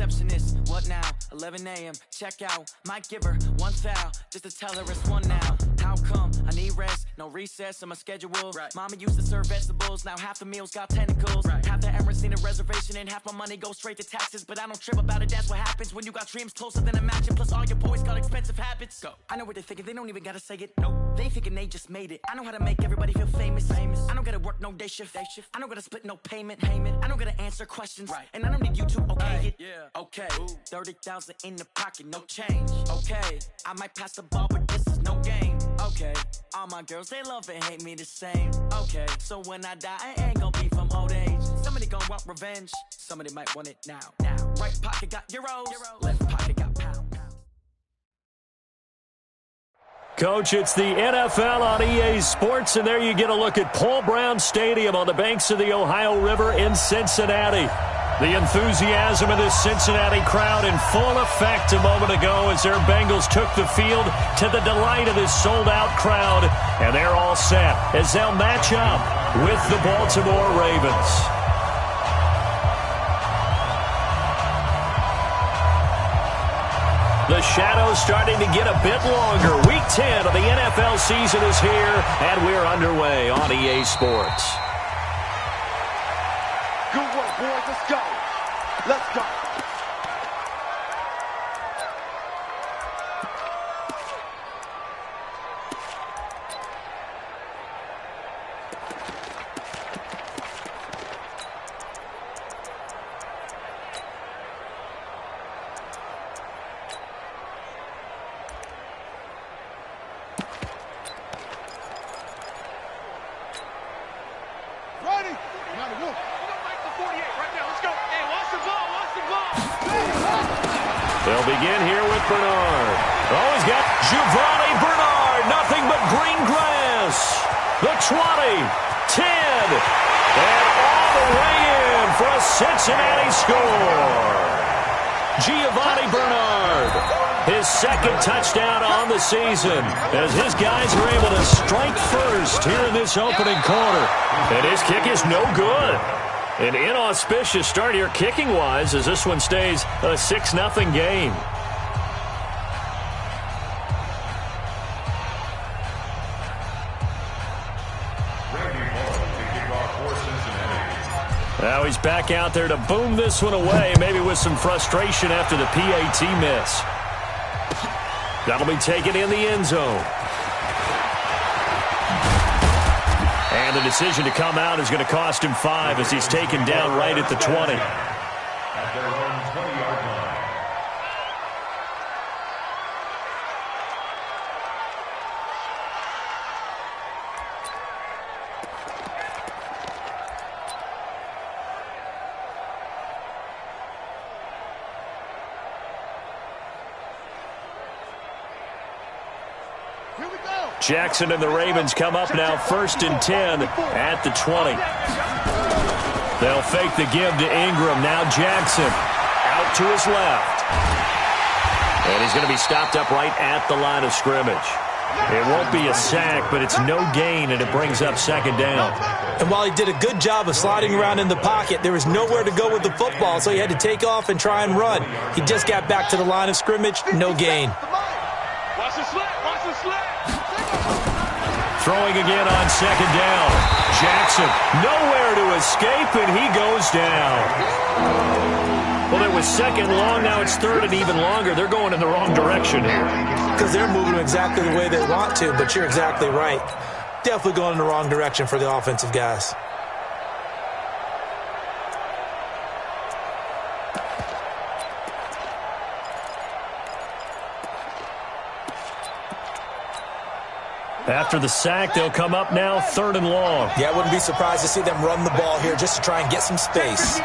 receptionist, what now? 11 a.m., check out. Might give her one foul, just to tell her it's one now. How come? I need rest, no recess in my schedule. Right. Mama used to serve vegetables, now half the meals got tentacles. Right. Half the errands need a reservation and half my money goes straight to taxes. But I don't trip about it, that's what happens when you got dreams closer than a mansion. Plus all your boys got expensive habits. Go. I know what they're thinking, they don't even gotta say it. Nope. They thinking they just made it. I know how to make everybody feel famous. I don't gotta work no day shift. I don't gotta split no payment. I don't gotta answer questions. Right. And I don't need you to okay it. Yeah. Okay. 30,000 in the pocket, no change. Okay. I might pass the ball, but this is no game. Okay. All my girls, they love and hate me the same. Okay. So when I die, I ain't gonna be from old age. Somebody gonna want revenge. Somebody might want it now. Right pocket got euros. Left pocket got pounds. Coach, it's the NFL on EA Sports, and there you get a look at Paul Brown Stadium on the banks of the Ohio River in Cincinnati. The enthusiasm of this Cincinnati crowd in full effect a moment ago as their Bengals took the field to the delight of this sold-out crowd, and they're all set as they'll match up with the Baltimore Ravens. The shadow's starting to get a bit longer. Week 10 of the NFL season is here, and we're underway on EA Sports. Good work, boys. Let's go. Let's go. They'll begin here with Bernard. Oh, he's got Giovanni Bernard. Nothing but green grass. The 20, 10, and all the way in for a Cincinnati score. Giovanni Bernard, his second touchdown on the season, as his guys are able to strike first here in this opening quarter. And his kick is no good. An inauspicious start here kicking-wise as this one stays a 6-0 game. Now he's back out there to boom this one away, maybe with some frustration after the PAT miss. That'll be taken in the end zone. And the decision to come out is going to cost him 5 as he's taken down right at the 20. At their own 20-yard line. Here we go. Jackson and the Ravens come up now 1st and 10 at the 20. They'll fake the give to Ingram. Now Jackson out to his left. And he's going to be stopped up right at the line of scrimmage. It won't be a sack, but it's no gain, and it brings up 2nd down. And while he did a good job of sliding around in the pocket, there was nowhere to go with the football, so he had to take off and try and run. He just got back to the line of scrimmage, no gain. Watch the slant. Watch the slant. Throwing again on 2nd down. Jackson nowhere to escape, and he goes down. Well, it was 2nd long. Now it's 3rd and even longer. They're going in the wrong direction here. Because they're moving exactly the way they want to, but you're exactly right. Definitely going in the wrong direction for the offensive guys. After the sack, they'll come up now 3rd and long. Yeah, I wouldn't be surprised to see them run the ball here just to try and get some space.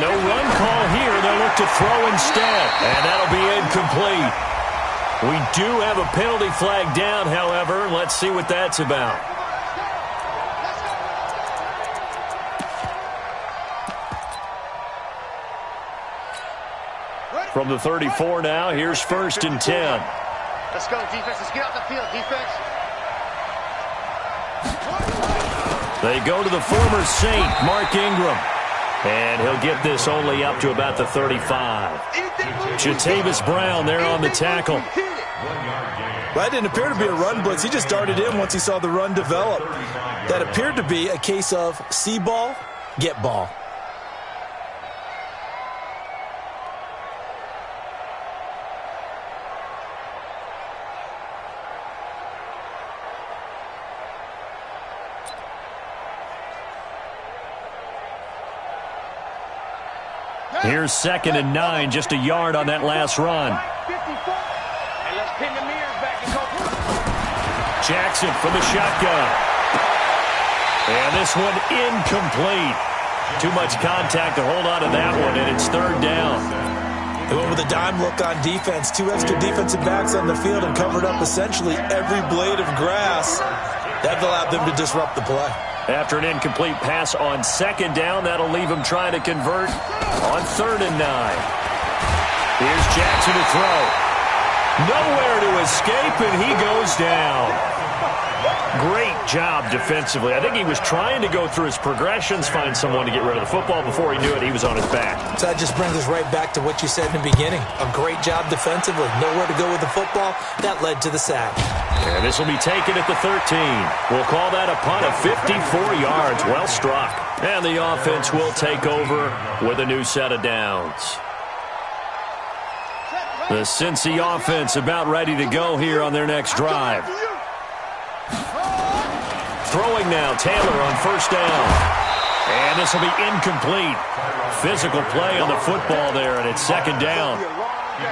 No run call here. They'll look to throw instead, and that'll be incomplete. We do have a penalty flag down, however. Let's see what that's about. From the 34 now, here's 1st and 10. Let's go, defense. Let's get out the field, defense. They go to the former Saint, Mark Ingram. And he'll get this only up to about the 35. Jatavis Brown there on the tackle. Well, that didn't appear to be a run blitz. He just darted in once he saw the run develop. That appeared to be a case of see ball, get ball. Here's 2nd and 9, just a yard on that last run. Jackson from the shotgun. And this one incomplete. Too much contact to hold on to that one, and it's 3rd down. They went with a dime look on defense. 2 extra defensive backs on the field and covered up essentially every blade of grass. That allowed them to disrupt the play. After an incomplete pass on 2nd down, that'll leave him trying to convert on 3rd and 9. Here's Jackson to throw. Nowhere to escape, and he goes down. Great job defensively. I think he was trying to go through his progressions, find someone to get rid of the football. Before he knew it, he was on his back. So that just brings us right back to what you said in the beginning. A great job defensively. Nowhere to go with the football. That led to the sack. And this will be taken at the 13. We'll call that a punt of 54 yards. Well struck. And the offense will take over with a new set of downs. The Cincy offense about ready to go here on their next drive. Throwing now, Taylor on 1st down. And this will be incomplete. Physical play on the football there, and it's 2nd down.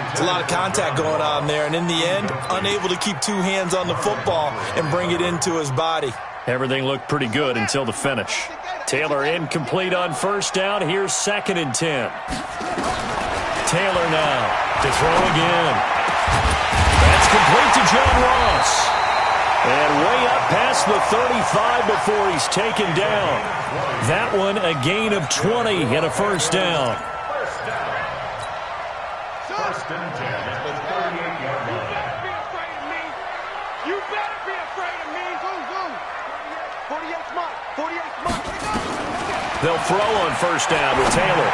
There's a lot of contact going on there, and in the end, unable to keep 2 hands on the football and bring it into his body. Everything looked pretty good until the finish. Taylor incomplete on 1st down. Here's 2nd and 10. Taylor now to throw again. That's complete to John Ross. And way up past the 35 before he's taken down. That one a gain of 20 and a 1st down. 1st and 10 at the 38-yard line. You better be afraid of me. 48 smart. 48 smart. They'll throw on 1st down with Taylor.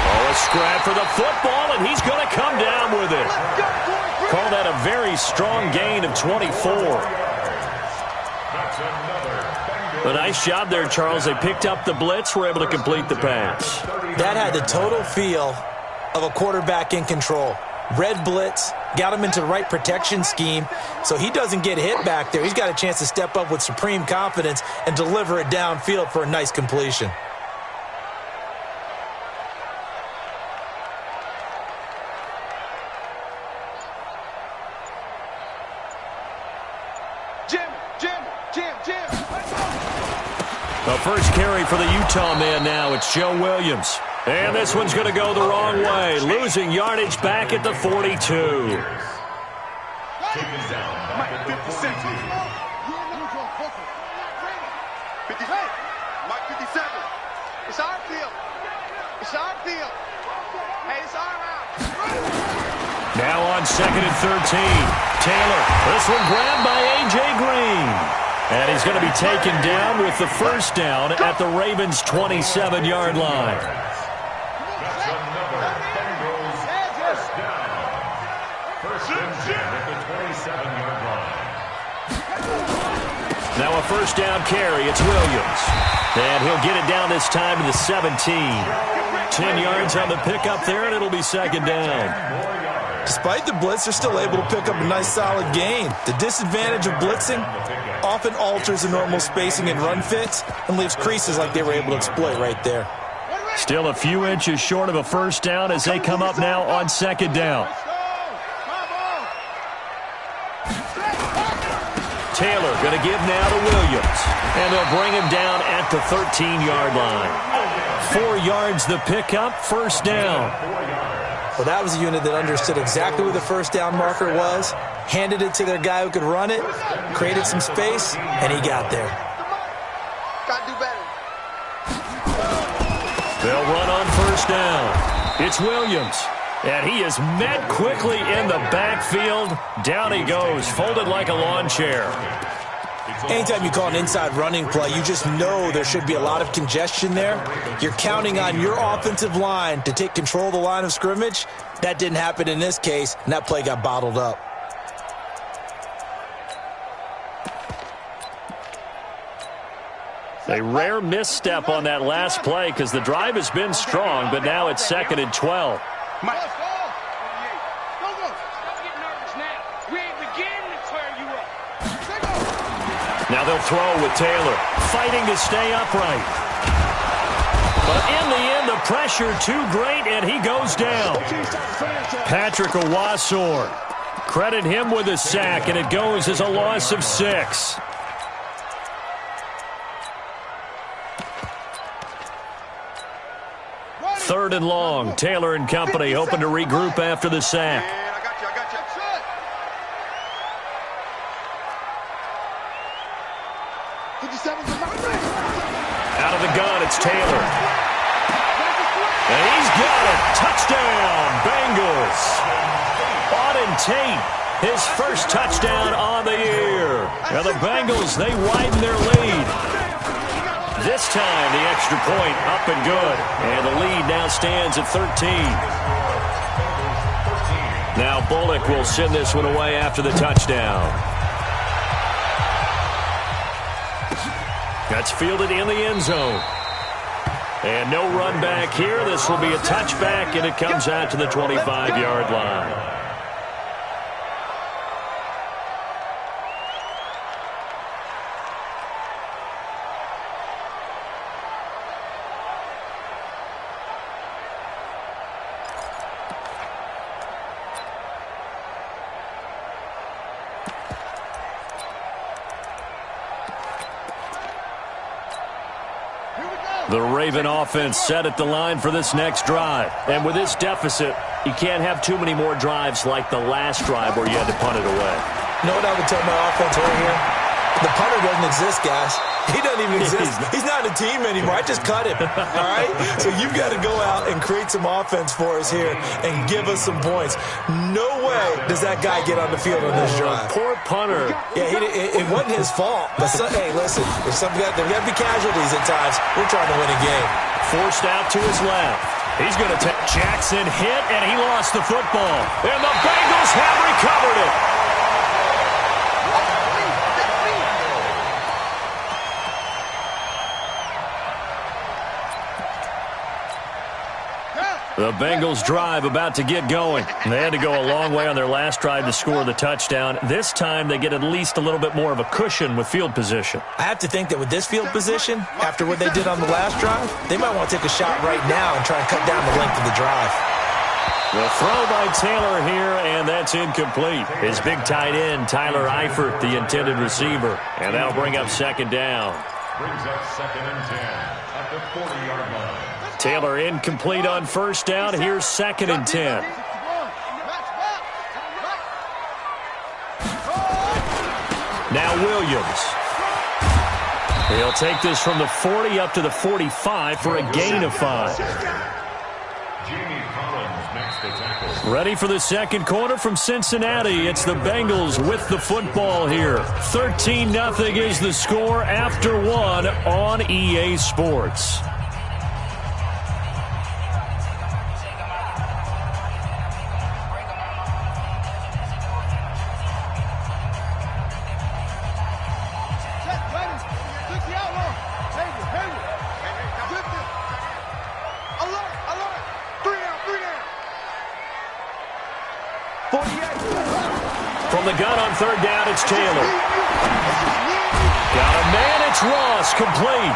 Oh, a scrap for the football, and he's going to come down with it. Call that a very strong gain of 24. A nice job there, Charles. They picked up the blitz, were able to complete the pass. That had the total feel of a quarterback in control. Red blitz, got him into the right protection scheme, so he doesn't get hit back there. He's got a chance to step up with supreme confidence and deliver it downfield for a nice completion. The first carry for the Utah man now. It's Joe Williams. And this one's going to go the wrong way. Losing yardage back at the 42. Taken down back at the 42. Mike 57. It's our field. It's our field. Hey, it's our house. Now on 2nd and 13. Taylor. This one grabbed by A.J. Green. And he's going to be taken down with the 1st down at the Ravens' 27-yard line. That's another Bengals 1st down. 1st and 10 at the 27-yard line. Now a 1st down carry. It's Williams. And he'll get it down this time to the 17. 10 yards on the pickup there, and it'll be 2nd down. Despite the blitz, they're still able to pick up a nice solid gain. The disadvantage of blitzing often alters the normal spacing and run fits and leaves creases like they were able to exploit right there. Still a few inches short of a 1st down as they come up now on 2nd down. Taylor going to give now to Williams. And they'll bring him down at the 13-yard line. 4 yards the pickup, 1st down. Well, that was a unit that understood exactly where the 1st down marker was, handed it to their guy who could run it, created some space, and he got there. Gotta do better. They'll run on 1st down. It's Williams. And he is met quickly in the backfield. Down he goes, folded like a lawn chair. Anytime you call an inside running play, you just know there should be a lot of congestion there. You're counting on your offensive line to take control of the line of scrimmage. That didn't happen in this case, and that play got bottled up. A rare misstep on that last play because the drive has been strong, but now it's 2nd and 12. Now they'll throw with Taylor, fighting to stay upright. But in the end, the pressure too great, and he goes down. Patrick Owasor, credit him with a sack, and it goes as a loss of 6. Third and long. Taylor and company hoping to regroup after the sack. Out of the gun, it's Taylor. And he's got it. Touchdown, Bengals. Auden Tate, his first touchdown on the year. Now the Bengals, they widen their lead. This time, the extra point up and good. And the lead now stands at 13. Now Bullock will send this one away after the touchdown. That's fielded in the end zone. And no run back here. This will be a touchback, and it comes out to the 25-yard line. The Raven offense set at the line for this next drive. And with this deficit, you can't have too many more drives like the last drive where you had to punt it away. You know what I would tell my offense right here? The punter doesn't exist, guys. He doesn't even exist. He's not a team anymore. I just cut him, all right? So you've got to go out and create some offense for us here and give us some points. No way does that guy get on the field on this drive. Poor punter. Yeah, it wasn't his fault. But hey, listen, there's got to be casualties at times. We're trying to win a game. Forced out to his left. He's going to take Jackson hit, and he lost the football. And the Bengals have recovered it. The Bengals drive about to get going. They had to go a long way on their last drive to score the touchdown. This time they get at least a little bit more of a cushion with field position. I have to think that with this field position, after what they did on the last drive, they might want to take a shot right now and try and cut down the length of the drive. The throw by Taylor here, and that's incomplete. His big tight end, Tyler Eifert, the intended receiver. And that'll bring up 2nd down. Brings up 2nd and 10 at the 40-yard line. Taylor incomplete on 1st down. Here's 2nd and 10. Now Williams. He'll take this from the 40 up to the 45 for a gain of 5. Ready for the second quarter from Cincinnati. It's the Bengals with the football here. 13-0 is the score after 1 on EA Sports. From the gun on 3rd down, it's Taylor. Got a man, it's Ross, complete.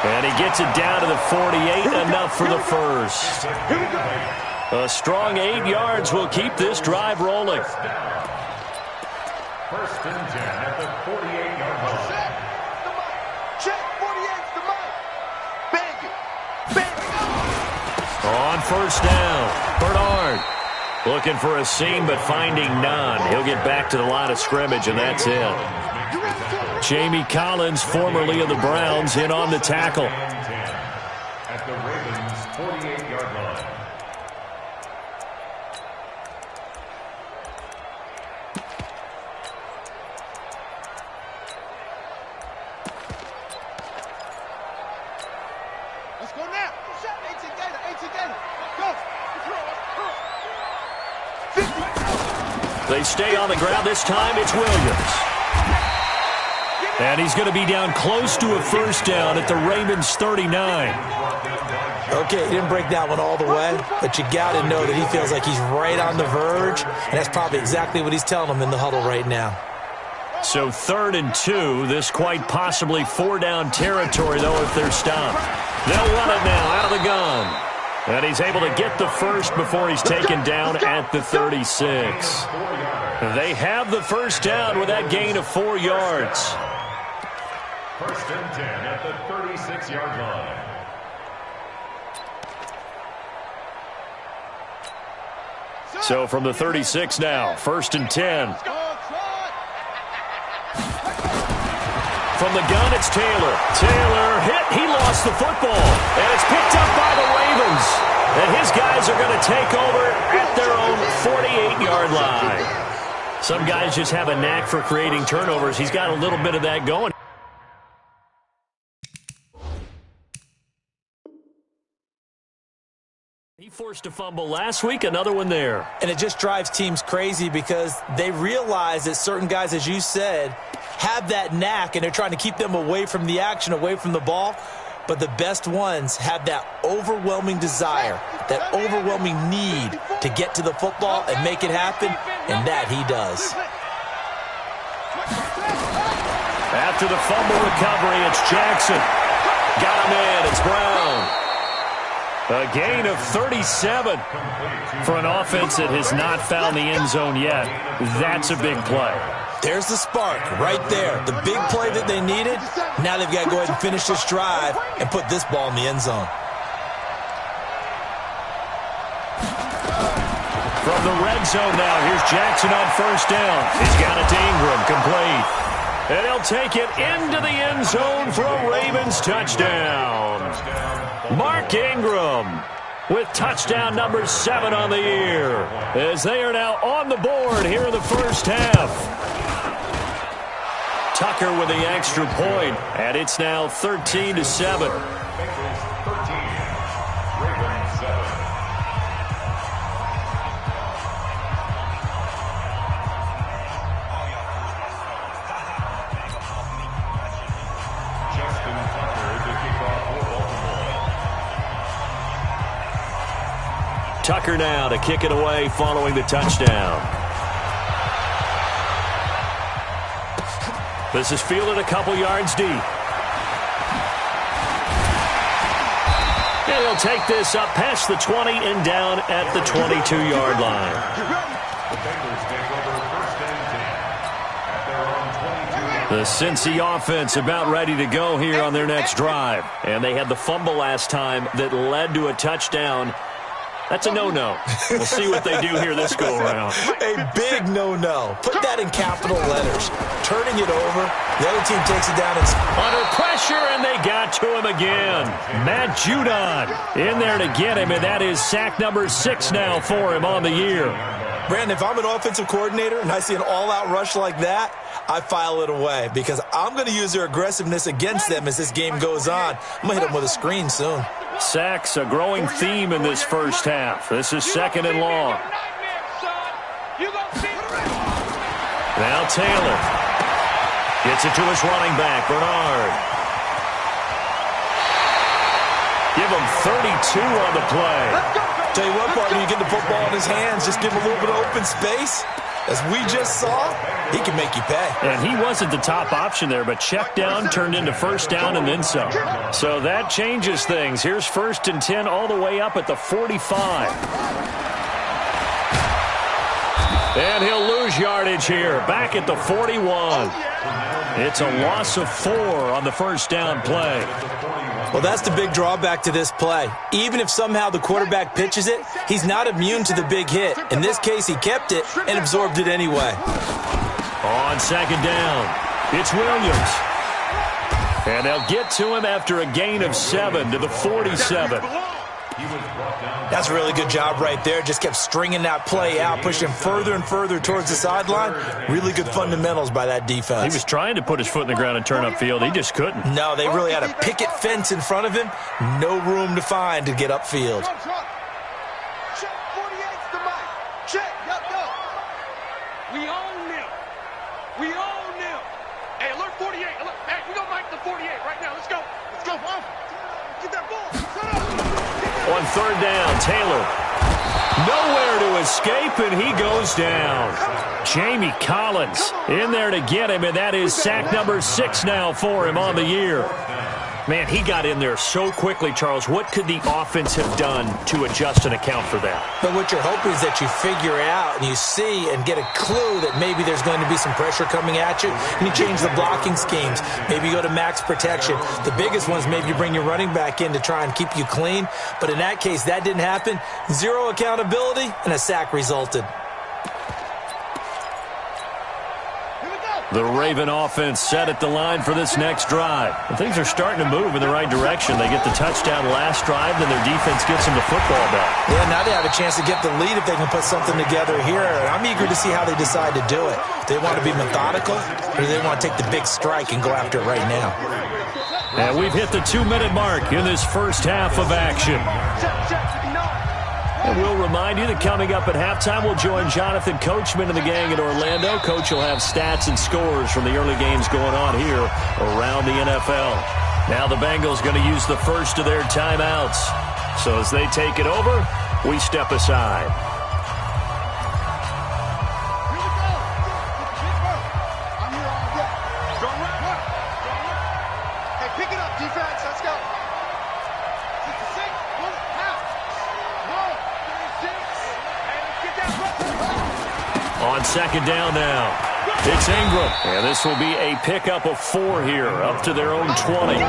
And he gets it down to the 48, enough for the first. A strong 8 yards will keep this drive rolling. 1st and 10 at the 48-yard line. Check, 48's the mark. Bang it. Bang it. On 1st down, Bernard. Looking for a seam, but finding none. He'll get back to the line of scrimmage, and that's it. Jamie Collins, formerly of the Browns, in on the tackle. At the Ravens' 48-yard line. They stay on the ground. This time it's Williams. And he's going to be down close to a first down at the Ravens 39. Okay, he didn't break that one all the way, but you got to know that he feels like he's right on the verge, and that's probably exactly what he's telling them in the huddle right now. So 3rd and 2, this quite possibly 4-down territory, though, if they're stopped. They'll run it now out of the gun. And he's able to get the first before he's taken down at the 36. They have the first down with that gain of 4 yards. 1st and 10 at the 36-yard line. So from the 36 now, 1st and 10. From the gun, it's Taylor. Taylor hit. He lost the football. And it's picked up by the Ravens. And his guys are going to take over at their own 48-yard line. Some guys just have a knack for creating turnovers. He's got a little bit of that going. He forced a fumble last week, another one there. And it just drives teams crazy because they realize that certain guys, as you said, have that knack, and they're trying to keep them away from the action, away from the ball. But the best ones have that overwhelming desire, that overwhelming need to get to the football and make it happen, and that he does. After the fumble recovery, it's Jackson. Got him in. It's Brown. A gain of 37 for an offense that has not found the end zone yet. That's a big play. There's the spark right there. The big play that they needed. Now they've got to go ahead and finish this drive and put this ball in the end zone. From the red zone now, here's Jackson on first down. He's got it to Ingram, complete. And he'll take it into the end zone for a Ravens touchdown. Mark Ingram with touchdown number 7 on the year, as they are now on the board here in the first half. Tucker with the extra point, and it's now 13-7. Tucker now to kick it away following the touchdown. This is fielded a couple yards deep. And he'll take this up past the 20 and down at the 22-yard line. The Cincy offense about ready to go here on their next drive. And they had the fumble last time that led to a touchdown. That's a no-no. We'll see what they do here this go-around. A big no-no. Put that in capital letters. Turning it over, the other team takes it down. And under pressure, and they got to him again. Matt Judon in there to get him, and that is sack number 6 now for him on the year. Brandon, if I'm an offensive coordinator and I see an all-out rush like that, I file it away because I'm going to use their aggressiveness against them as this game goes on. I'm going to hit them with a screen soon. Sacks, a growing theme in this first half. This is 2nd and long. Now Taylor gets it to his running back, Bernard. Give him 32 on the play. Tell you what, partner, you get the football in his hands, just give him a little bit of open space. As we just saw, he can make you pay. And he wasn't the top option there, but check down turned into first down and then some. So that changes things. Here's 1st and 10 all the way up at the 45. And he'll lose yardage here, back at the 41. It's a loss of 4 on the first down play. Well, that's the big drawback to this play. Even if somehow the quarterback pitches it, he's not immune to the big hit. In this case, he kept it and absorbed it anyway. On 2nd down, it's Williams. And they'll get to him after a gain of 7 to the 47. That's a really good job right there. Just kept stringing that play out, pushing further and further towards the sideline. Really good fundamentals by that defense. He was trying to put his foot in the ground and turn upfield. He just couldn't. No, they really had a picket fence in front of him. No room to find to get upfield. We own them. We own them. Hey, alert 48. Alert. Hey, we gonna make the 48 right now. Let's go. Let's go. Get that ball. Shut up. On third down, Taylor. Nowhere to escape, and he goes down. Jamie Collins in there to get him, and that is sack number 6 now for him on the year. Man, he got in there so quickly, Charles. What could the offense have done to adjust and account for that? But what you're hoping is that you figure out and you see and get a clue that maybe there's going to be some pressure coming at you, and you change the blocking schemes. Maybe you go to max protection. The biggest ones, maybe you bring your running back in to try and keep you clean. But in that case, that didn't happen. Zero accountability, and a sack resulted. The Raven offense set at the line for this next drive. And things are starting to move in the right direction. They get the touchdown last drive, then their defense gets them the football back. Yeah, now they have a chance to get the lead if they can put something together here. I'm eager to see how they decide to do it. Do they want to be methodical, or do they want to take the big strike and go after it right now? And we've hit the 2-minute mark in this first half of action. And we'll remind you that coming up at halftime, we'll join Jonathan Coachman and the gang in Orlando. Coach will have stats and scores from the early games going on here around the NFL. Now the Bengals going to use the first of their timeouts. So as they take it over, we step aside. Hey, pick it up, defense. Let's go. On second down now, it's Ingram. And this will be a pickup of 4 here, up to their own 20.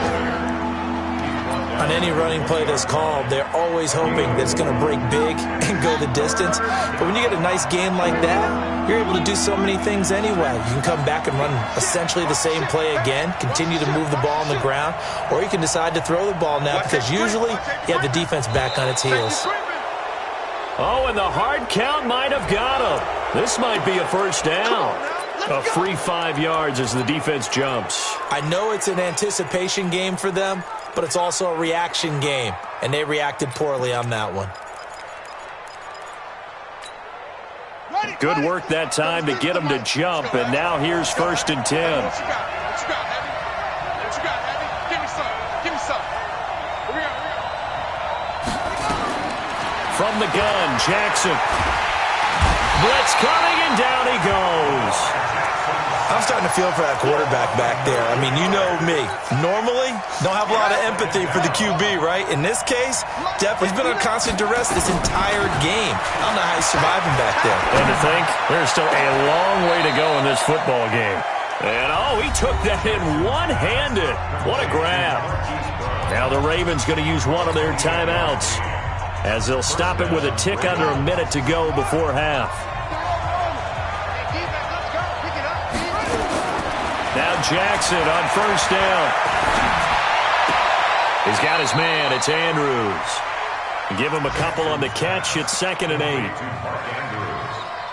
On any running play that's called, they're always hoping that it's going to break big and go the distance. But when you get a nice game like that, you're able to do so many things anyway. You can come back and run essentially the same play again, continue to move the ball on the ground, or you can decide to throw the ball now because usually you have the defense back on its heels. Oh, and the hard count might have got him. This might be a first down. A free 5 yards as the defense jumps. I know it's an anticipation game for them, but it's also a reaction game, and they reacted poorly on that one. Good work that time to get them to jump, and now here's 1st and 10. What you got, Heavy? What you got, Heavy? Give me some. Give me some. Here we go. From the gun, Jackson. Blitz coming, and down he goes. I'm starting to feel for that quarterback back there. I mean, you know me. Normally, don't have a lot of empathy for the QB, right? In this case, definitely he's been on constant duress this entire game. I don't know how he's surviving back there. And to think, there's still a long way to go in this football game. And, oh, he took that in one-handed. What a grab. Now the Ravens going to use one of their timeouts as they'll stop it with a tick under a minute to go before half. Now Jackson on 1st down. He's got his man. It's Andrews. Give him a couple on the catch. It's 2nd and 8.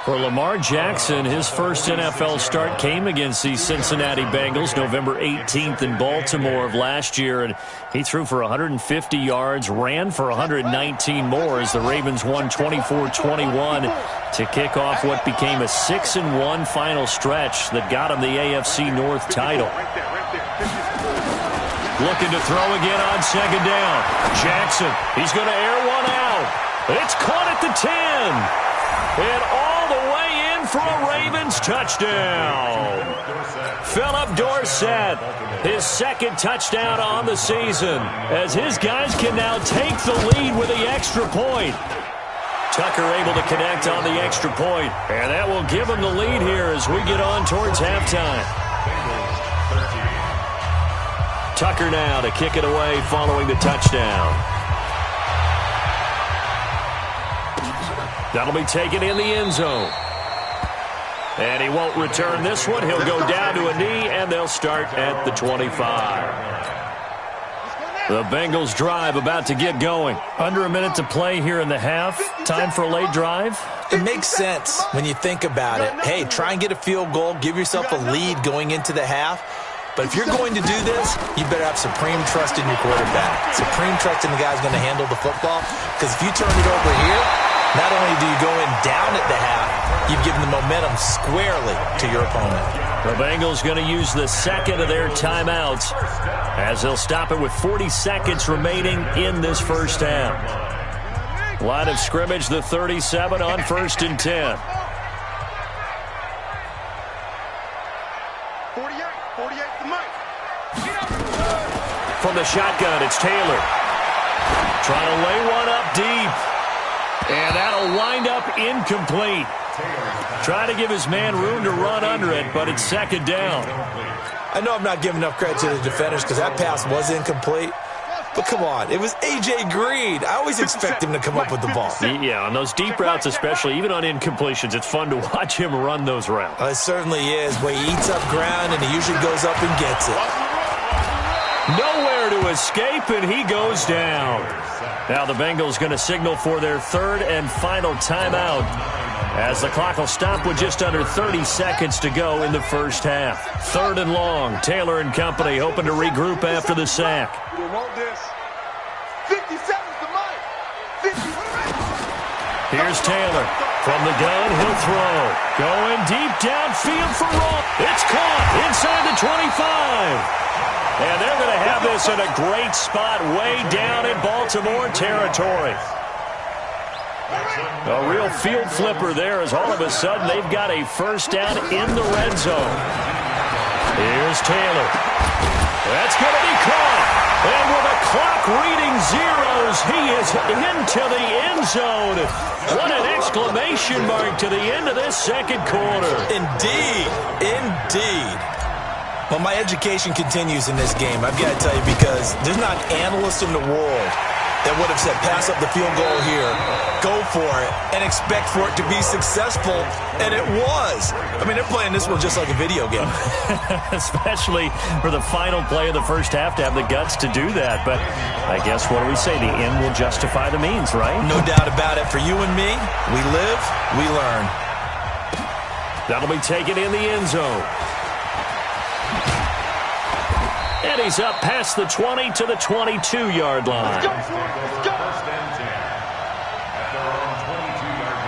For Lamar Jackson, his first NFL start came against the Cincinnati Bengals November 18th in Baltimore of last year, and he threw for 150 yards, ran for 119 more as the Ravens won 24-21 to kick off what became a 6-1 final stretch that got him the AFC North title. Looking to throw again on 2nd down. Jackson, he's going to air one out. It's caught at the 10. And all the way in for a Ravens touchdown. Philip Dorsett, his 2nd touchdown on the season, as his guys can now take the lead with the extra point. Tucker able to connect on the extra point, and that will give him the lead here as we get on towards halftime. Tucker now to kick it away following the touchdown. That'll be taken in the end zone. And he won't return this one. He'll go down to a knee, and they'll start at the 25. The Bengals drive about to get going. Under a minute to play here in the half. Time for a late drive. It makes sense when you think about it. Hey, try and get a field goal. Give yourself a lead going into the half. But if you're going to do this, you better have supreme trust in your quarterback. Supreme trust in the guy who's going to handle the football. Because if you turn it over here, Not only do you go in down at the half, you've given the momentum squarely to your opponent. The Bengals going to use the second of their timeouts as they'll stop it with 40 seconds remaining in this first half. Line of scrimmage, the 37 on 1st and 10. 48 to Mike. From the shotgun, it's Taylor. Trying to lay one up deep. And that'll wind up incomplete. Trying to give his man room to run under it, but it's second down. I know I'm not giving enough credit to the defenders because that pass was incomplete. But come on, it was A.J. Green. I always expect him to come up with the ball. Yeah, on those deep routes especially, even on incompletions, it's fun to watch him run those routes. It certainly is. Where he eats up ground and he usually goes up and gets it. Nowhere to escape, and he goes down. Now the Bengals going to signal for their third and final timeout as the clock will stop with just under 30 seconds to go in the first half. Third and long. Taylor and company hoping to regroup after the sack. We want this. 50 seconds to Mike. 50. Here's Taylor. From the gun, he'll throw. Going deep downfield for Roll. It's caught inside the 25. And they're going to have this in a great spot way down in Baltimore territory. A real field flipper there as all of a sudden they've got a first down in the red zone. Here's Taylor. That's going to be caught. And with the clock reading zeros, he is into the end zone. What an exclamation mark to the end of this second quarter. Indeed. Indeed. Well, my education continues in this game, I've got to tell you, because there's not an analyst in the world that would have said pass up the field goal here, go for it, and expect for it to be successful, and it was. I mean, they're playing this one just like a video game. Especially for the final play of the first half to have the guts to do that. But I guess what do we say? The end will justify the means, right? No doubt about it. For you and me, we live, we learn. That'll be taken in the end zone. And he's up past the 20 to the 22-yard line. Let's go. Let's go. First and 10 at their own 22-yard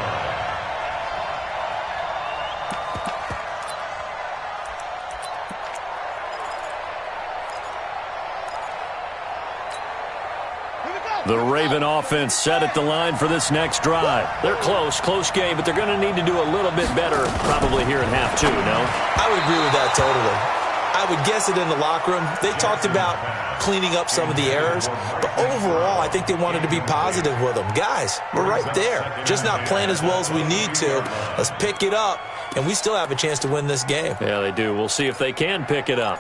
line. The Raven offense set at the line for this next drive. They're close game, but they're going to need to do a little bit better probably here in half two, no? I would agree with that totally. I would guess it in the locker room. They talked about cleaning up some of the errors, but overall, I think they wanted to be positive with them. Guys, we're right there, just not playing as well as we need to. Let's pick it up, and we still have a chance to win this game. Yeah, they do. We'll see if they can pick it up.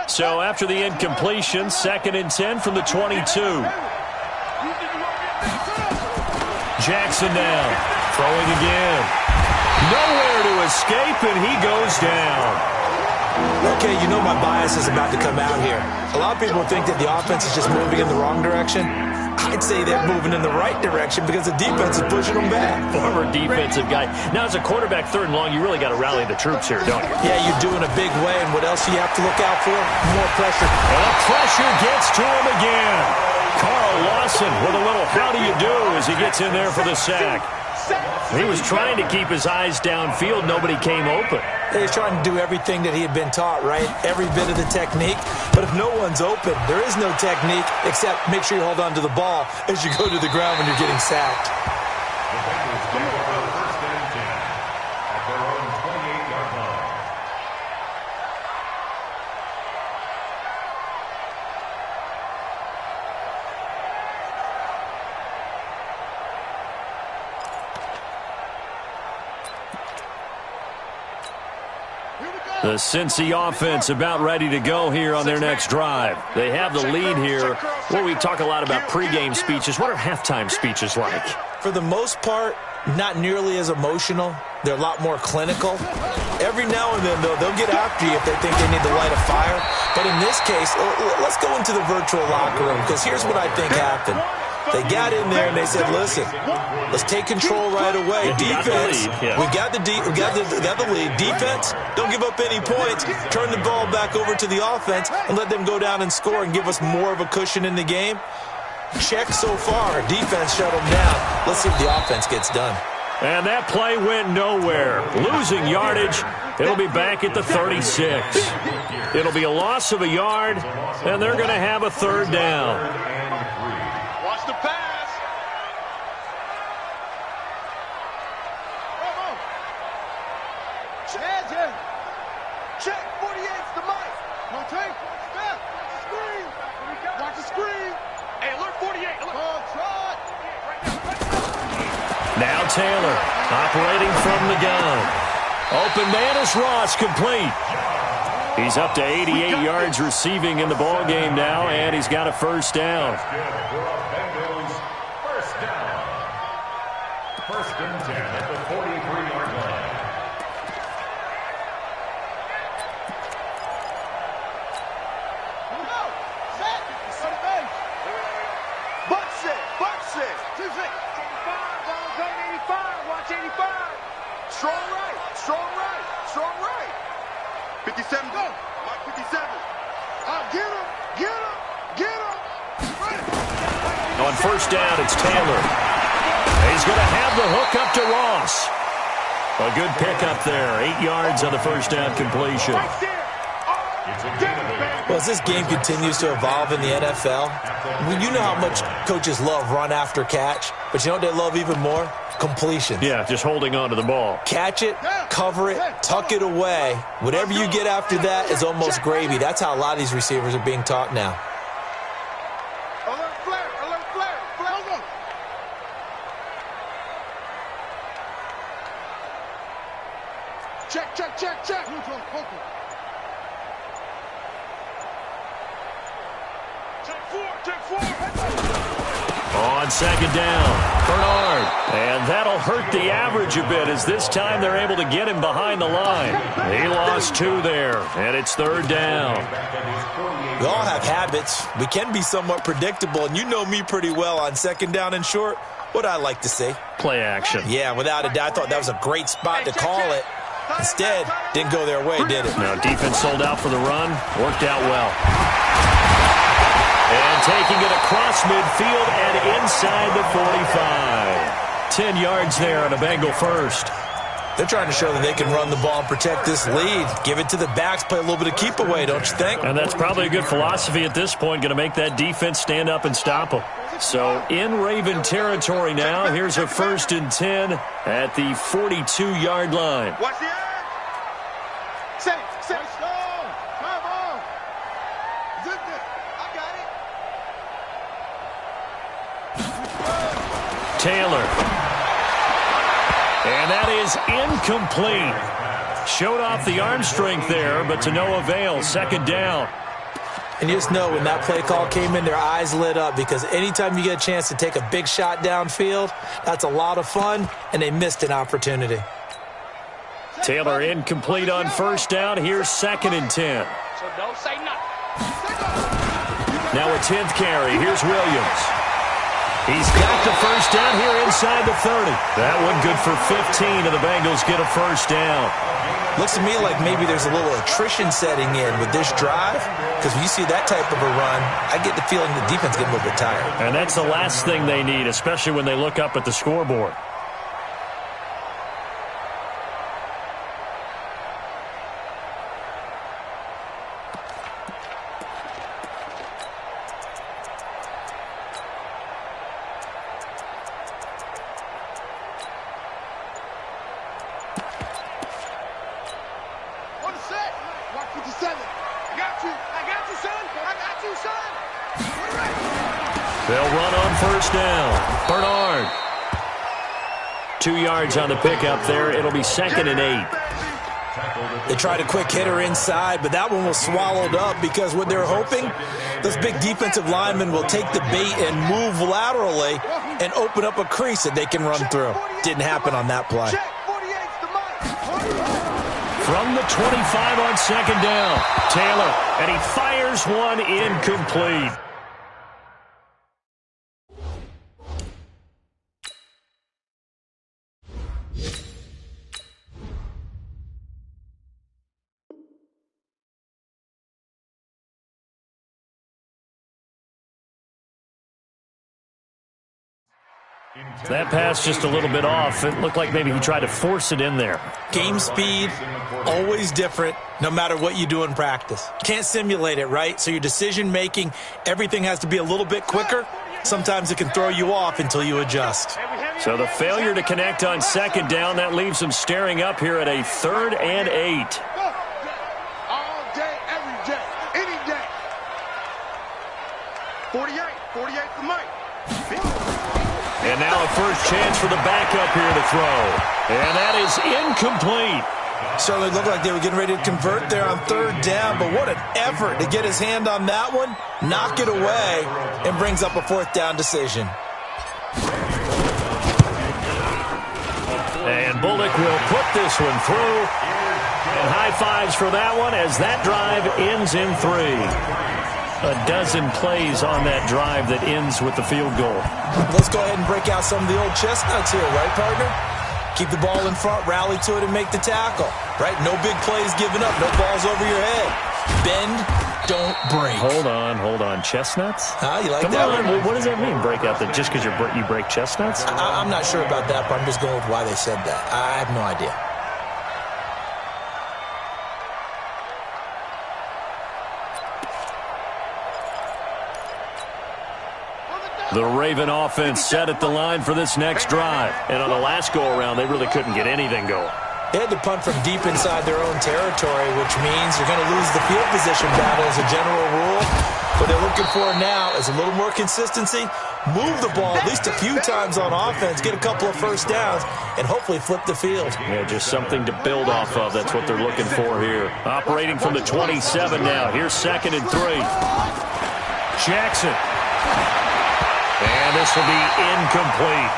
So after the incompletion, 2nd and 10 from the 22. Jackson now, throwing again. Nowhere to escape, and he goes down. Okay, you know my bias is about to come out here. A lot of people think that the offense is just moving in the wrong direction. I'd say they're moving in the right direction because the defense is pushing them back. Former defensive guy. Now, as a quarterback, 3rd and long, you really got to rally the troops here, don't you? Yeah, you're doing a big way, and what else do you have to look out for? More pressure. And the pressure gets to him again. Carl Lawson with a little how do you do as he gets in there for the sack. He was trying to keep his eyes downfield. Nobody came open. He was trying to do everything that he had been taught, right? Every bit of the technique. But if no one's open, there is no technique except make sure you hold on to the ball as you go to the ground when you're getting sacked. The Bengals take over first and 10 at their own 28-yard line. The Cincy offense about ready to go here on their next drive. They have the lead here. Well, we talk a lot about pregame speeches. What are halftime speeches like? For the most part, not nearly as emotional. They're a lot more clinical. Every now and then, though, they'll get after you if they think they need to light a fire. But in this case, let's go into the virtual locker room, because here's what I think happened. They got in there and they said, listen, let's take control right away. Defense, we got the lead. Defense, don't give up any points. Turn the ball back over to the offense and let them go down and score and give us more of a cushion in the game. check so far. Defense shut them down. Let's see if the offense gets done. And that play went nowhere. Losing yardage. It'll be back at the 36. It'll be a loss of a yard, and they're going to have a third down. Watch the pass. Check, 48's the mic. Come take, step, watch the screen. Watch the screen. Hey, alert 48. Alert. Trot. Now Taylor operating from the gun. Open man is Ross, complete. He's up to 88 yards receiving in the ball game now, and he's got a first down. First down. First and 10 at the 43-yard line. Watch 85. Strong right. 57, go. Mark 57. Get him. On first down, it's Taylor. He's going to have the hook up to Ross. A good pickup there. 8 yards on the first down completion. Well, as this game continues to evolve in the NFL, you know how much coaches love run after catch, but you know what they love even more? Completion. Yeah, just holding on to the ball. Catch it, cover it, tuck it away. Whatever you get after that is almost gravy. That's how a lot of these receivers are being taught now. Alert flare. Check. Check four. On second down, Bernard. And that'll hurt the average a bit as this time they're able to get him behind the line. He lost 2 there, and it's third down. We all have habits. We can be somewhat predictable, and you know me pretty well on second down and short. What I like to say? Play action. Yeah, without a doubt, I thought that was a great spot to call it. Instead, didn't go their way, did it? Now, defense sold out for the run. Worked out well. And taking it across midfield and inside the 45. 10 yards there on a Bengal first. They're trying to show that they can run the ball and protect this lead. Give it to the backs, play a little bit of keep away, don't you think? And that's probably a good philosophy at this point, going to make that defense stand up and stop them. So in Raven territory now, here's a first and 10 at the 42-yard line. Watch the edge. Set it. Come on. Zip it. I got it. Taylor. And that is incomplete. Showed off the arm strength there, but to no avail. Second down. And you just know when that play call came in, their eyes lit up because anytime you get a chance to take a big shot downfield, that's a lot of fun, and they missed an opportunity. Taylor incomplete on first down. Here's second and 10. So don't say nothing. Now a 10th carry. Here's Williams. He's got the first down here inside the 30. That one good for 15, and the Bengals get a first down. Looks to me like maybe there's a little attrition setting in with this drive, because when you see that type of a run, I get the feeling the defense getting a little bit tired. And that's the last thing they need, especially when they look up at the scoreboard. They'll run on first down. Bernard. 2 yards on the pickup there. It'll be second and 8. They tried a quick hitter inside, but that one was swallowed up because what they're hoping, those big defensive linemen will take the bait and move laterally and open up a crease that they can run through. Didn't happen on that play. From the 25 on second down, Taylor, and he fires one incomplete. That pass just a little bit off. It looked like maybe he tried to force it in there. Game speed, always different, no matter what you do in practice. Can't simulate it, right? So your decision-making, everything has to be a little bit quicker. Sometimes it can throw you off until you adjust. So the failure to connect on second down, that leaves him staring up here at a 3rd and 8. All day, every day, any day. 48 for Mike. And now a first chance for the backup here to throw. And that is incomplete. Certainly looked like they were getting ready to convert there on 3rd down, but what an effort to get his hand on that one, knock it away, and brings up a 4th down decision. And Bullock will put this one through. And high fives for that one as that drive ends in 3. A dozen plays on that drive that ends with the field goal. Let's go ahead and break out some of the old chestnuts here, right, partner? Keep the ball in front, rally to it, and make the tackle, right? No big plays given up, no balls over your head. Bend, don't break. Hold on. Chestnuts? You like Come that on. one? What does that mean, break out? Just because you break chestnuts? I'm not sure about that, but I'm just going with why they said that. I have no idea. The Raven offense set at the line for this next drive. And on the last go-around, they really couldn't get anything going. They had to punt from deep inside their own territory, which means you're going to lose the field position battle as a general rule. What they're looking for now is a little more consistency, move the ball at least a few times on offense, get a couple of first downs, and hopefully flip the field. Yeah, just something to build off of. That's what they're looking for here. Operating from the 27 now. Here's 2nd and 3. Jackson. And this will be incomplete.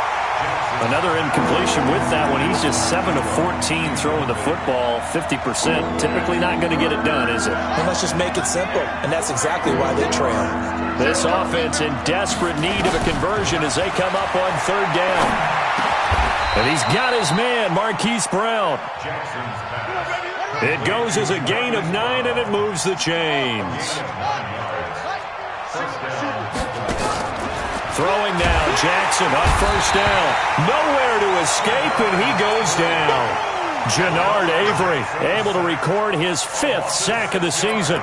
Another incompletion with that one. He's just 7 of 14 throwing the football, 50%. Typically not going to get it done, is it? Well, let's just make it simple, and that's exactly why they trail. This offense in desperate need of a conversion as they come up on 3rd down. And he's got his man, Marquise Brown. It goes as a gain of 9, and it moves the chains. Throwing now, Jackson up 1st down. Nowhere to escape, and he goes down. Jannard Avery able to record his 5th sack of the season.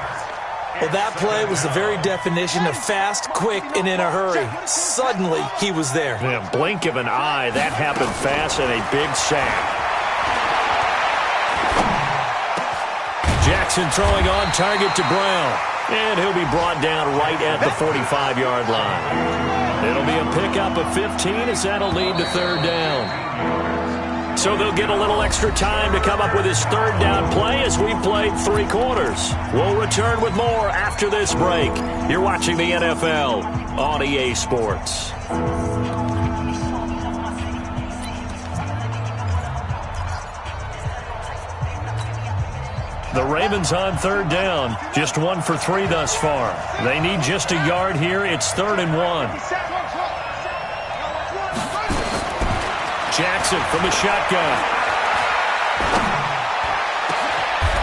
Well, that play was the very definition of fast, quick, and in a hurry. Suddenly, he was there. In a blink of an eye, that happened fast, and a big sack. Jackson throwing on target to Brown. And he'll be brought down right at the 45-yard line. It'll be a pickup of 15 as that'll lead to 3rd down. So they'll get a little extra time to come up with his 3rd down play as we've played 3 quarters. We'll return with more after this break. You're watching the NFL on EA Sports. The Ravens on 3rd down. Just 1 for 3 thus far. They need just a yard here. It's 3rd and 1. Jackson from the shotgun.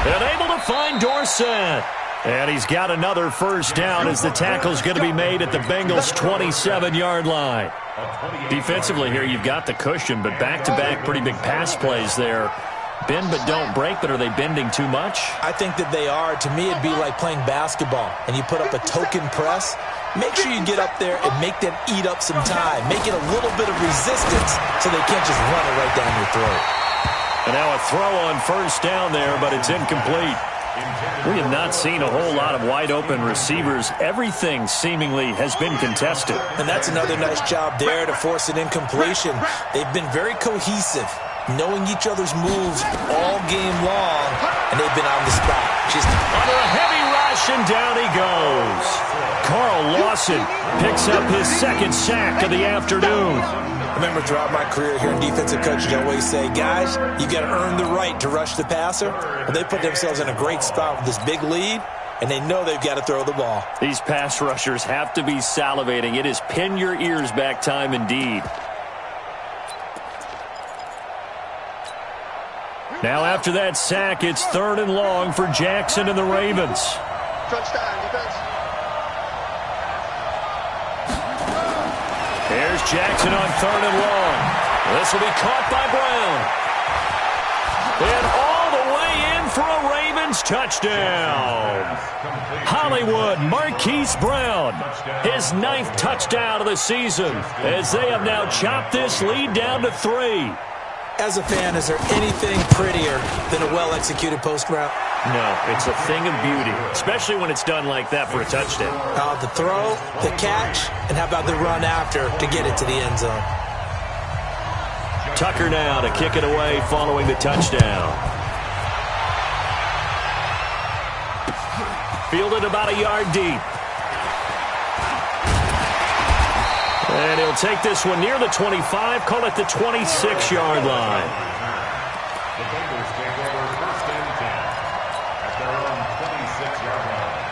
And able to find Dorsett. And he's got another first down as the tackle's going to be made at the Bengals' 27-yard line. Defensively here, you've got the cushion, but back-to-back pretty big pass plays there. Bend but don't break, but are they bending too much? I think that they are. To me, it'd be like playing basketball, and you put up a token press. Make sure you get up there and make them eat up some time. Make it a little bit of resistance so they can't just run it right down your throat. And now a throw on first down there, but it's incomplete. We have not seen a whole lot of wide-open receivers. Everything seemingly has been contested. And that's another nice job there to force an incompletion. They've been very cohesive, knowing each other's moves all game long, and they've been on the spot. Just under a heavy rush, and down he goes. Carl Lawson picks up his 2nd sack of the afternoon. I remember throughout my career here in defensive coaching, I always say, guys, you got to earn the right to rush the passer. Well, they put themselves in a great spot with this big lead, and they know they've got to throw the ball. These pass rushers have to be salivating. It is pin your ears back time indeed. Now after that sack, it's 3rd and long for Jackson and the Ravens. Here's Here's Jackson on 3rd and long. This will be caught by Brown. And all the way in for a Ravens touchdown. Hollywood Marquise Brown, his 9th touchdown of the season, as they have now chopped this lead down to 3. As a fan, is there anything prettier than a well-executed post route? No, it's a thing of beauty, especially when it's done like that for a touchdown. The throw, the catch, and how about the run after to get it to the end zone? Tucker now to kick it away following the touchdown. Fielded about a yard deep. And he'll take this one near the 25, call it the 26-yard line. The Bengals take over 1st and 10 at their own 26-yard line.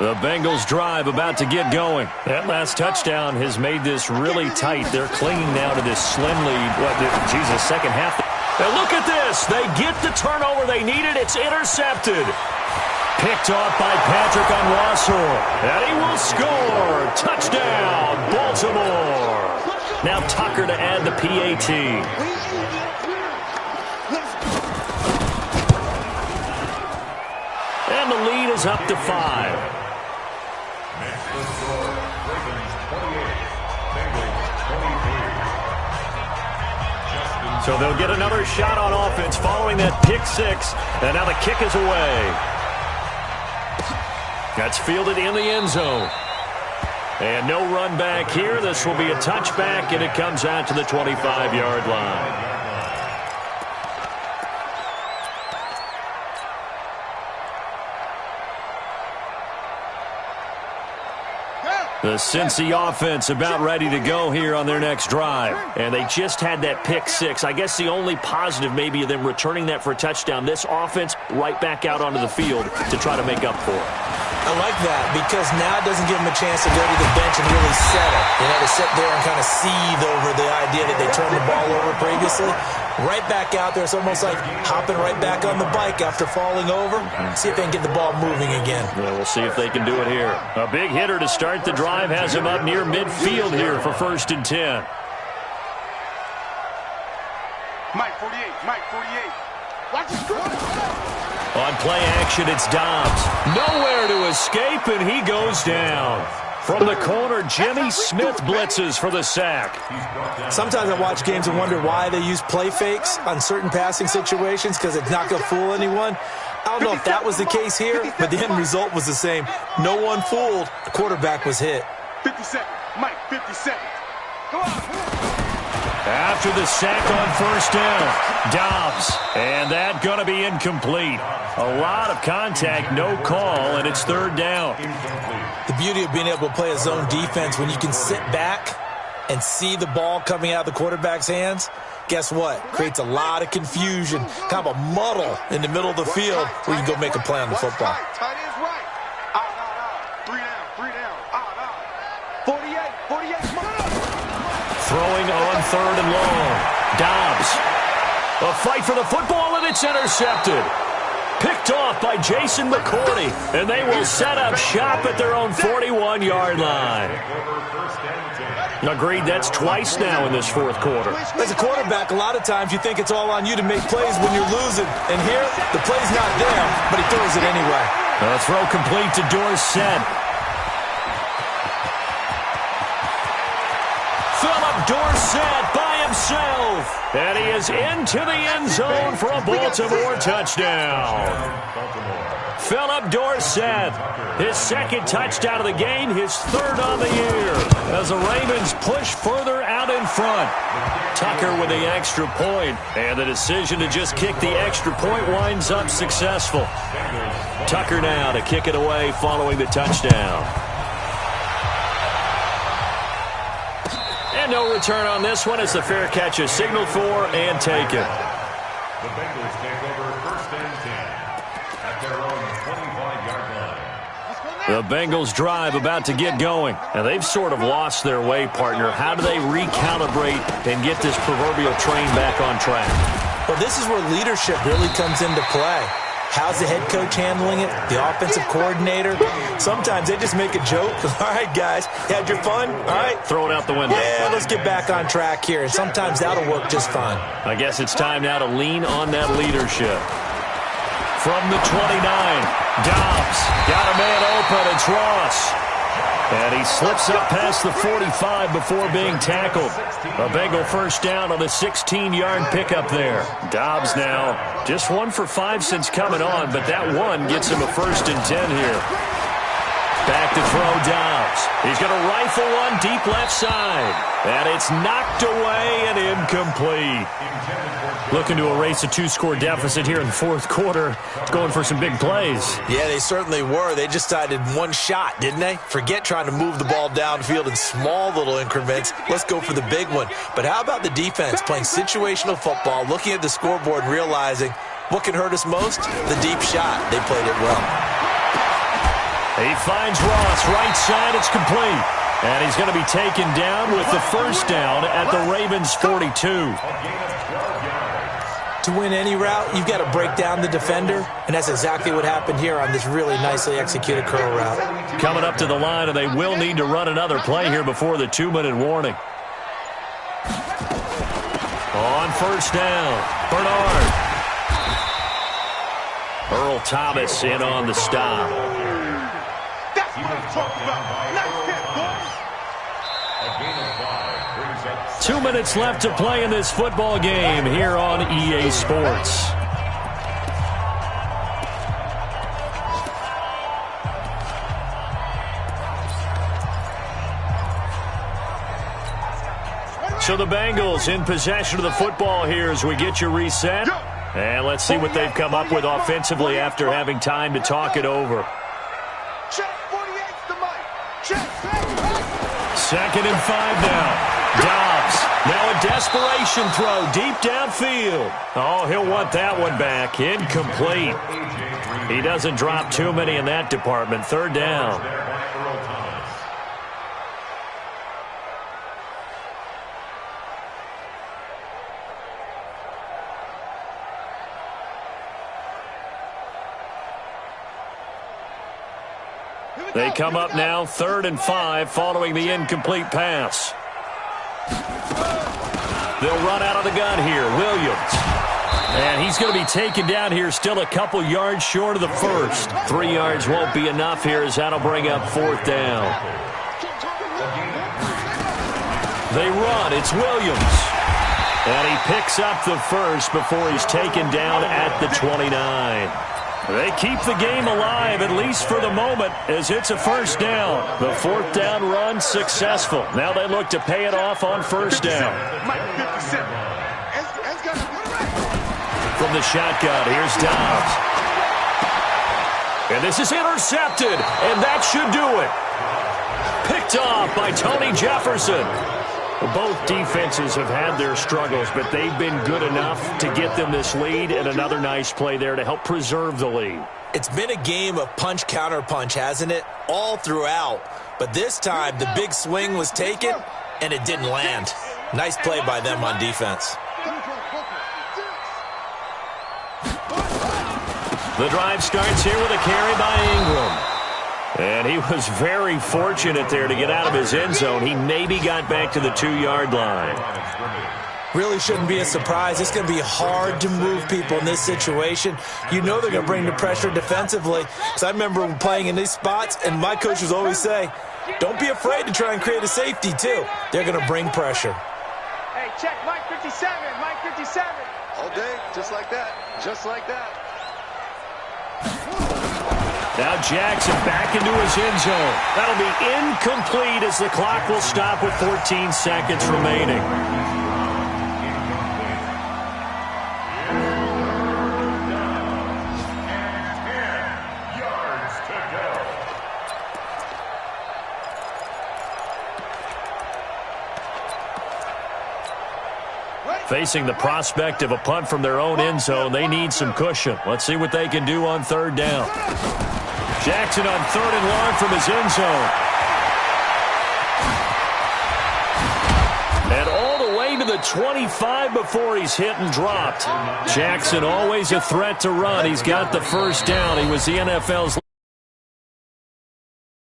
The Bengals drive about to get going. That last touchdown has made this really tight. They're clinging now to this slim lead. Second half. And look at this. They get the turnover they needed. It's intercepted. Picked off by Patrick Onwuasor. And he will score. Touchdown, Baltimore. Now Tucker to add the PAT. And the lead is up to 5. Next to score, Ravens 28, Bengals 23. So they'll get another shot on offense following that pick 6. And now the kick is away. That's fielded in the end zone. And no run back here. This will be a touchback, and it comes out to the 25-yard line. The Cincy offense about ready to go here on their next drive. And they just had that pick 6. I guess the only positive maybe of them returning that for a touchdown. This offense right back out onto the field to try to make up for it. I like that because now it doesn't give them a chance to go to the bench and really settle. To sit there and kind of seethe over the idea that they turned the ball over previously. Right back out there. It's almost like hopping right back on the bike after falling over. See if they can get the ball moving again. Yeah, we'll see if they can do it here. A big hitter to start the drive has him up near midfield here for 1st and 10. Mike 48, Mike 48. Watch the score. On play action, it's Dobbs. Nowhere to escape, and he goes down. From the corner, Jimmy Smith blitzes for the sack. Sometimes I watch games and wonder why they use play fakes on certain passing situations because it's not going to fool anyone. I don't know if that was the case here, but the end result was the same. No one fooled. The quarterback was hit. 50 seconds. Mike, 50 seconds. Come on. After the sack on 1st down, Dobbs. And that going to be incomplete. A lot of contact, no call, and it's 3rd down. The beauty of being able to play a zone defense when you can sit back and see the ball coming out of the quarterback's hands, guess what? Creates a lot of confusion, kind of a muddle in the middle of the field where you can go make a play on the football. Tight end's right. 3 down. 48. Come on. Throwing on 3rd and long. Dobbs. A fight for the football, and it's intercepted. Picked off by Jason McCourty, and they will set up shop at their own 41-yard line. Agreed, that's twice now in this 4th quarter. As a quarterback, a lot of times you think it's all on you to make plays when you're losing. And here, the play's not there, but he throws it anyway. A throw complete to Dorsett. Philip Dorsett by himself. And he is into the end zone for a Baltimore touchdown. Philip Dorsett, his 2nd touchdown of the game, his 3rd on the year, as the Ravens push further out in front. Tucker with the extra point, and the decision to just kick the extra point winds up successful. Tucker now to kick it away following the touchdown. And no return on this one as the fair catch is signaled for and taken. The Bengals take over 1st and 10 at their own 25-yard line. The Bengals drive about to get going. And they've sort of lost their way, partner. How do they recalibrate and get this proverbial train back on track? Well, this is where leadership really comes into play. How's the head coach handling it? The offensive coordinator? Sometimes they just make a joke. All right, guys, you had your fun? All right. Throw it out the window. Yeah, let's get back on track here. And sometimes that'll work just fine. I guess it's time now to lean on that leadership. From the 29, Dobbs got a man open. It's Ross. And he slips up past the 45 before being tackled. A Bengal first down on a 16-yard pickup there. Dobbs now just 1 for 5 since coming on, but that one gets him a 1st and 10 here. Back to throw Dobbs. He's going to rifle one deep left side. And it's knocked away and incomplete. Looking to erase a 2-score deficit here in the fourth quarter. Going for some big plays. Yeah, they certainly were. They just decided one shot, didn't they? Forget trying to move the ball downfield in small little increments. Let's go for the big one. But how about the defense playing situational football, looking at the scoreboard and realizing what can hurt us most? The deep shot. They played it well. He finds Ross, right side, it's complete. And he's going to be taken down with the first down at the Ravens' 42. To win any route, you've got to break down the defender, and that's exactly what happened here on this really nicely executed curl route. Coming up to the line, and they will need to run another play here before the 2-minute warning. On first down, Bernard. Earl Thomas in on the stop. That's what I'm talking about. Nice hit, boys. 2 minutes left to play in this football game here on EA Sports. So the Bengals in possession of the football here as we get you reset. And let's see what they've come up with offensively after having time to talk it over. Check 48's the mic. Check. 2nd and 5 now. Dobbs, now a desperation throw deep downfield. Oh, he'll want that one back. Incomplete. He doesn't drop too many in that department. 3rd down. They come up now 3rd and 5 following the incomplete pass. They'll run out of the gun here. Williams. And he's going to be taken down here still a couple yards short of the first. 3 yards won't be enough here as that'll bring up 4th down. They run. It's Williams. And he picks up the first before he's taken down at the 29. They keep the game alive, at least for the moment, as it's a 1st down. The 4th down run successful. Now they look to pay it off on 1st down. From the shotgun, here's Dobbs. And this is intercepted, and that should do it. Picked off by Tony Jefferson. Both defenses have had their struggles, but they've been good enough to get them this lead, and another nice play there to help preserve the lead. It's been a game of punch-counter-punch, hasn't it? All throughout. But this time, the big swing was taken, and it didn't land. Nice play by them on defense. The drive starts here with a carry by Ingram. And he was very fortunate there to get out of his end zone. He maybe got back to the 2-yard line. Really shouldn't be a surprise. It's going to be hard to move people in this situation. You know they're going to bring the pressure defensively. Because I remember playing in these spots, and my coaches always say, don't be afraid to try and create a safety, too. They're going to bring pressure. Hey, check Mike 57, Mike 57. All day, just like that, just like that. Now Jackson back into his end zone. That'll be incomplete as the clock will stop with 14 seconds remaining. Facing the prospect of a punt from their own end zone, they need some cushion. Let's see what they can do on 3rd down. Jackson on 3rd and long from his end zone. And all the way to the 25 before he's hit and dropped. Jackson always a threat to run. He's got the first down. He was the NFL's